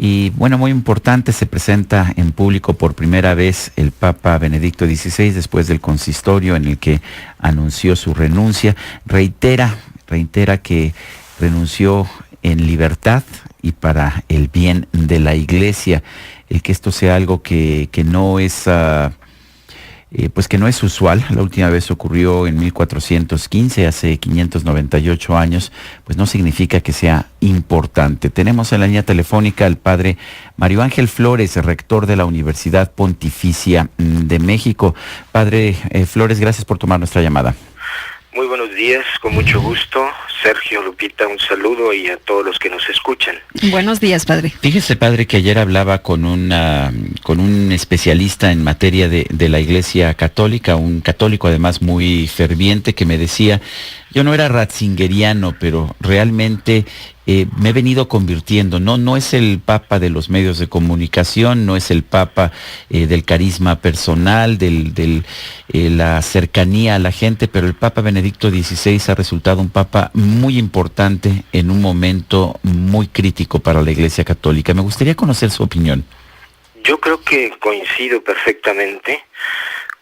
Y bueno, muy importante, se presenta en público por primera vez el Papa Benedicto XVI después del consistorio en el que anunció su renuncia. Reitera que renunció en libertad y para el bien de la Iglesia. El que esto sea algo que no es... pues que no es usual. La última vez ocurrió en 1415, hace 598 años, pues no significa que sea importante. Tenemos en la línea telefónica al padre Mario Ángel Flores, rector de la Universidad Pontificia de México. Padre Flores, gracias por tomar nuestra llamada. Muy buenos días, con mucho gusto. Sergio, Lupita, un saludo y a todos los que nos escuchan. Buenos días, padre. Fíjese, padre, que ayer hablaba con un especialista en materia de la Iglesia Católica, un católico además muy ferviente, que me decía, yo no era ratzingeriano, pero realmente me he venido convirtiendo. No es el papa de los medios de comunicación, no es el papa del carisma personal, la cercanía a la gente, pero el Papa Benedicto XVI ha resultado un papa muy importante en un momento muy crítico para la Iglesia Católica. Me gustaría conocer su opinión. Yo creo que coincido perfectamente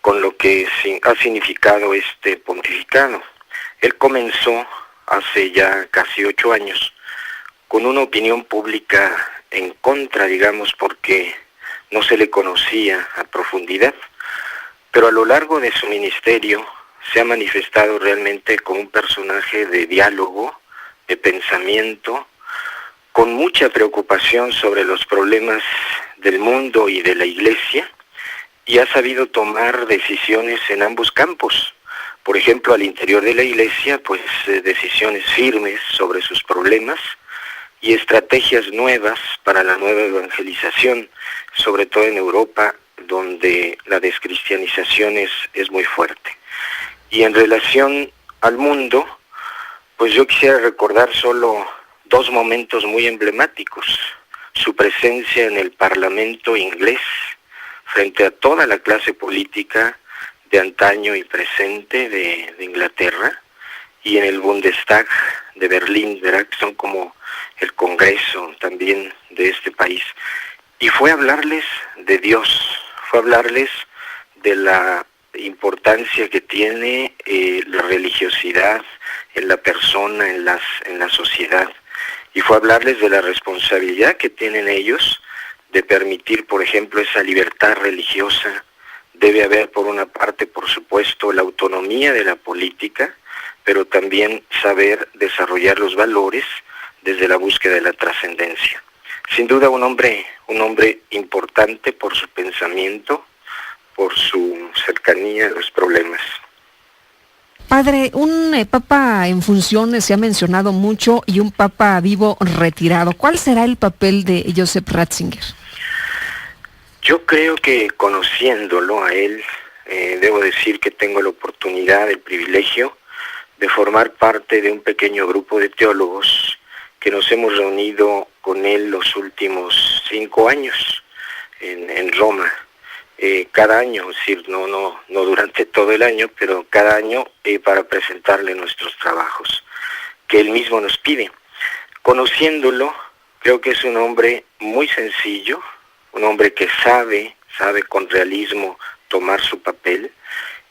con lo que ha significado este pontificado. Él comenzó hace ya casi 8 años con una opinión pública en contra, digamos, porque no se le conocía a profundidad, pero a lo largo de su ministerio se ha manifestado realmente como un personaje de diálogo, de pensamiento, con mucha preocupación sobre los problemas del mundo y de la Iglesia, y ha sabido tomar decisiones en ambos campos. Por ejemplo, al interior de la Iglesia, pues decisiones firmes sobre sus problemas y estrategias nuevas para la nueva evangelización, sobre todo en Europa, donde la descristianización es muy fuerte. Y en relación al mundo, pues yo quisiera recordar solo 2 momentos muy emblemáticos. Su presencia en el Parlamento inglés, frente a toda la clase política de antaño y presente de Inglaterra, y en el Bundestag de Berlín, ¿verdad?, que son como el Congreso también de este país. Y fue a hablarles de Dios, fue a hablarles de la importancia que tiene la religiosidad en la persona, en la sociedad, y fue a hablarles de la responsabilidad que tienen ellos de permitir, por ejemplo, esa libertad religiosa. Debe haber, por una parte, por supuesto, la autonomía de la política, pero también saber desarrollar los valores desde la búsqueda de la trascendencia. Sin duda un hombre importante por su pensamiento, por su cercanía a los problemas. Padre, un papa en funciones se ha mencionado mucho y un papa vivo retirado. ¿Cuál será el papel de Joseph Ratzinger? Yo creo que conociéndolo a él, debo decir que tengo la oportunidad, el privilegio de formar parte de un pequeño grupo de teólogos que nos hemos reunido con él los últimos 5 años en Roma. Cada año, es decir, no durante todo el año, pero cada año para presentarle nuestros trabajos que él mismo nos pide. Conociéndolo, creo que es un hombre muy sencillo, un hombre que sabe con realismo tomar su papel,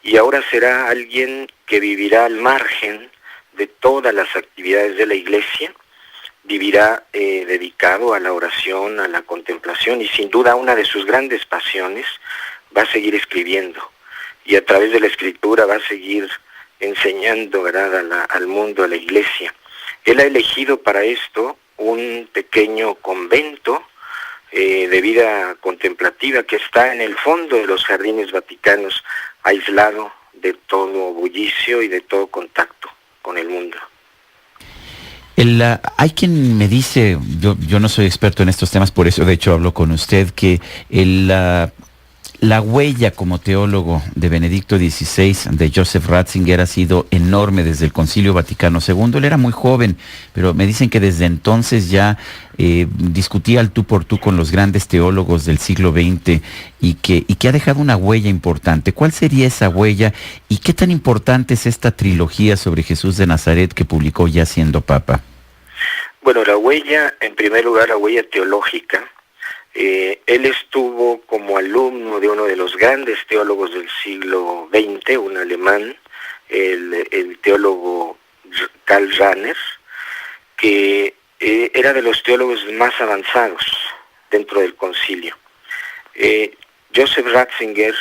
y ahora será alguien que vivirá al margen de todas las actividades de la Iglesia, vivirá dedicado a la oración, a la contemplación, y sin duda una de sus grandes pasiones va a seguir escribiendo, y a través de la escritura va a seguir enseñando, ¿verdad?, al mundo, a la Iglesia. Él ha elegido para esto un pequeño convento de vida contemplativa que está en el fondo de los jardines vaticanos, aislado de todo bullicio y de todo contacto con el mundo. Hay quien me dice, yo no soy experto en estos temas, por eso de hecho hablo con usted, que la huella como teólogo de Benedicto XVI, de Joseph Ratzinger, ha sido enorme desde el Concilio Vaticano II. Él era muy joven, pero me dicen que desde entonces ya discutía al tú por tú con los grandes teólogos del siglo XX y que ha dejado una huella importante. ¿Cuál sería esa huella y qué tan importante es esta trilogía sobre Jesús de Nazaret que publicó ya siendo Papa? Bueno, la huella, en primer lugar, la huella teológica. Él estuvo como alumno de uno de los grandes teólogos del siglo XX, un alemán, el teólogo Karl Rahner, que era de los teólogos más avanzados dentro del concilio. Joseph Ratzinger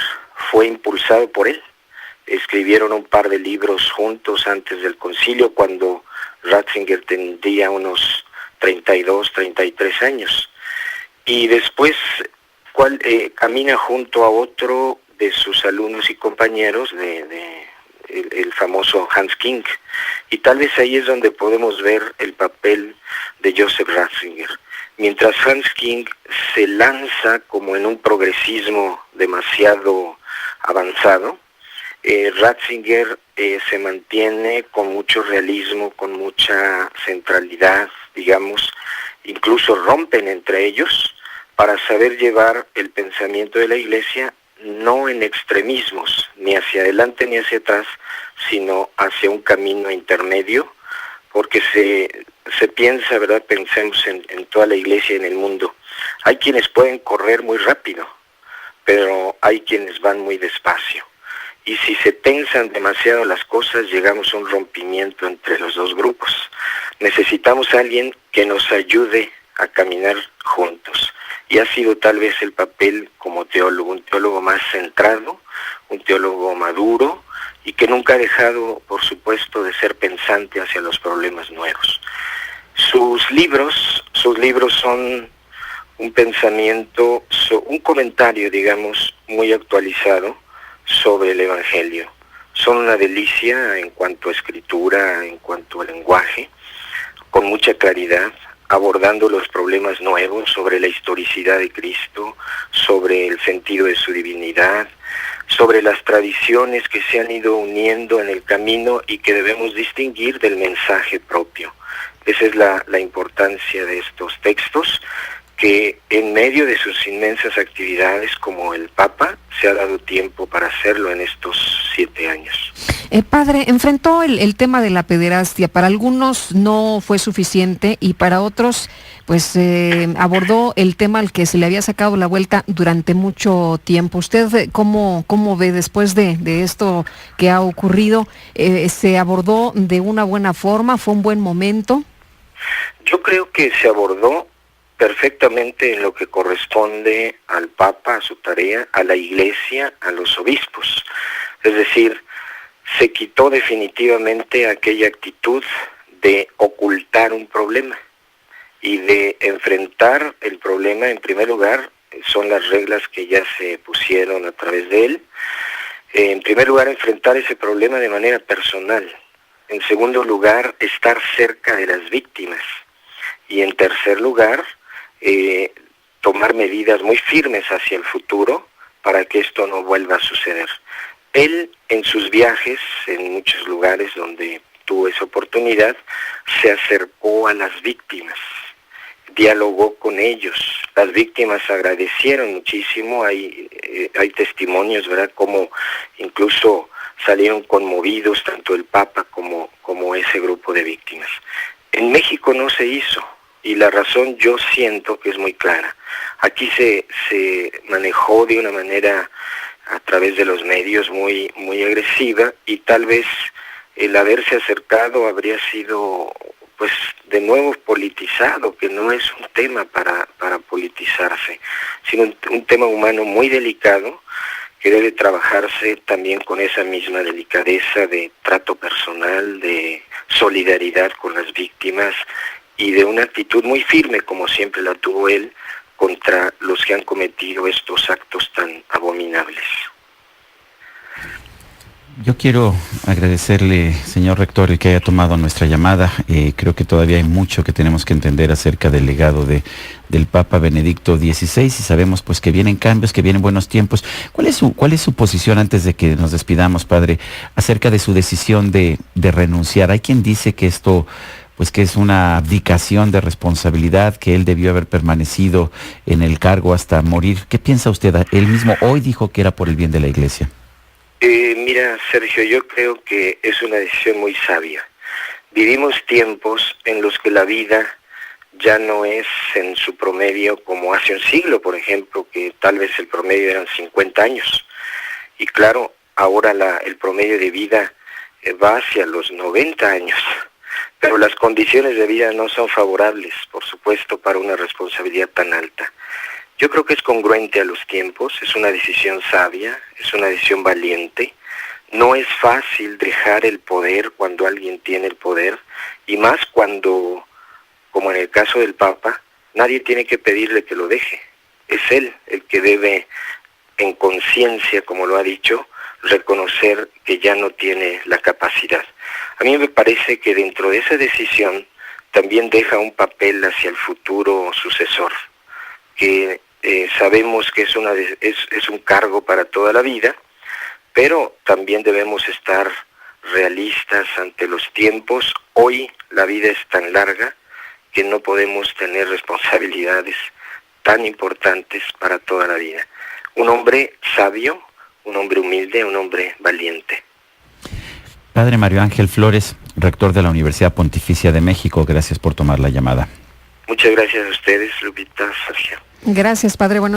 fue impulsado por él. Escribieron un par de libros juntos antes del concilio, cuando Ratzinger tendría unos 32, 33 años. Y después camina junto a otro de sus alumnos y compañeros, el famoso Hans King. Y tal vez ahí es donde podemos ver el papel de Joseph Ratzinger. Mientras Hans King se lanza como en un progresismo demasiado avanzado, Ratzinger se mantiene con mucho realismo, con mucha centralidad, digamos, incluso rompen entre ellos para saber llevar el pensamiento de la Iglesia no en extremismos, ni hacia adelante ni hacia atrás, sino hacia un camino intermedio, porque se piensa, ¿verdad? Pensemos en toda la Iglesia y en el mundo. Hay quienes pueden correr muy rápido, pero hay quienes van muy despacio. Y si se tensan demasiado las cosas, llegamos a un rompimiento entre los dos grupos. Necesitamos a alguien que nos ayude a caminar juntos. Y ha sido tal vez el papel como teólogo, un teólogo más centrado, un teólogo maduro, y que nunca ha dejado, por supuesto, de ser pensante hacia los problemas nuevos. Sus libros son un pensamiento, un comentario, digamos, muy actualizado sobre el Evangelio. Son una delicia en cuanto a escritura, en cuanto a lenguaje, con mucha claridad, abordando los problemas nuevos sobre la historicidad de Cristo, sobre el sentido de su divinidad, sobre las tradiciones que se han ido uniendo en el camino y que debemos distinguir del mensaje propio. Esa es la importancia de estos textos, que en medio de sus inmensas actividades como el Papa se ha dado tiempo para hacerlo en estos 7 años. Padre, enfrentó el tema de la pederastia. Para algunos no fue suficiente y para otros pues abordó el tema al que se le había sacado la vuelta durante mucho tiempo. ¿Usted cómo ve después de esto que ha ocurrido? ¿Se abordó de una buena forma? ¿Fue un buen momento? Yo creo que se abordó perfectamente en lo que corresponde al Papa, a su tarea, a la Iglesia, a los obispos. Es decir, se quitó definitivamente aquella actitud de ocultar un problema y de enfrentar el problema. En primer lugar, son las reglas que ya se pusieron a través de él. En primer lugar, enfrentar ese problema de manera personal. En segundo lugar, estar cerca de las víctimas. Y en tercer lugar, tomar medidas muy firmes hacia el futuro para que esto no vuelva a suceder. Él, en sus viajes, en muchos lugares donde tuvo esa oportunidad, se acercó a las víctimas, dialogó con ellos. Las víctimas agradecieron muchísimo, hay testimonios, ¿verdad?, como incluso salieron conmovidos tanto el Papa como ese grupo de víctimas. En México no se hizo. Y la razón yo siento que es muy clara. Aquí se manejó de una manera a través de los medios muy, muy agresiva, y tal vez el haberse acercado habría sido pues de nuevo politizado, que no es un tema para politizarse, sino un tema humano muy delicado que debe trabajarse también con esa misma delicadeza de trato personal, de solidaridad con las víctimas y de una actitud muy firme, como siempre la tuvo él, contra los que han cometido estos actos tan abominables. Yo quiero agradecerle, señor rector, el que haya tomado nuestra llamada. Creo que todavía hay mucho que tenemos que entender acerca del legado del Papa Benedicto XVI, y sabemos pues que vienen cambios, que vienen buenos tiempos. ¿Cuál es su posición, antes de que nos despidamos, padre, acerca de su decisión de renunciar? Hay quien dice que esto pues que es una abdicación de responsabilidad, que él debió haber permanecido en el cargo hasta morir. ¿Qué piensa usted? Él mismo hoy dijo que era por el bien de la Iglesia. Mira, Sergio, yo creo que es una decisión muy sabia. Vivimos tiempos en los que la vida ya no es en su promedio como hace un siglo, por ejemplo, que tal vez el promedio eran 50 años. Y claro, ahora el promedio de vida va hacia los 90 años. Pero las condiciones de vida no son favorables, por supuesto, para una responsabilidad tan alta. Yo creo que es congruente a los tiempos, es una decisión sabia, es una decisión valiente. No es fácil dejar el poder cuando alguien tiene el poder, y más cuando, como en el caso del Papa, nadie tiene que pedirle que lo deje. Es él el que debe, en conciencia, como lo ha dicho, reconocer que ya no tiene la capacidad. A mí me parece que dentro de esa decisión también deja un papel hacia el futuro sucesor, que sabemos que es un cargo para toda la vida, pero también debemos estar realistas ante los tiempos. Hoy la vida es tan larga que no podemos tener responsabilidades tan importantes para toda la vida. Un hombre sabio, un hombre humilde, un hombre valiente. Padre Mario Ángel Flores, rector de la Universidad Pontificia de México, gracias por tomar la llamada. Muchas gracias a ustedes, Lupita, Sergio. Gracias, padre. Bueno.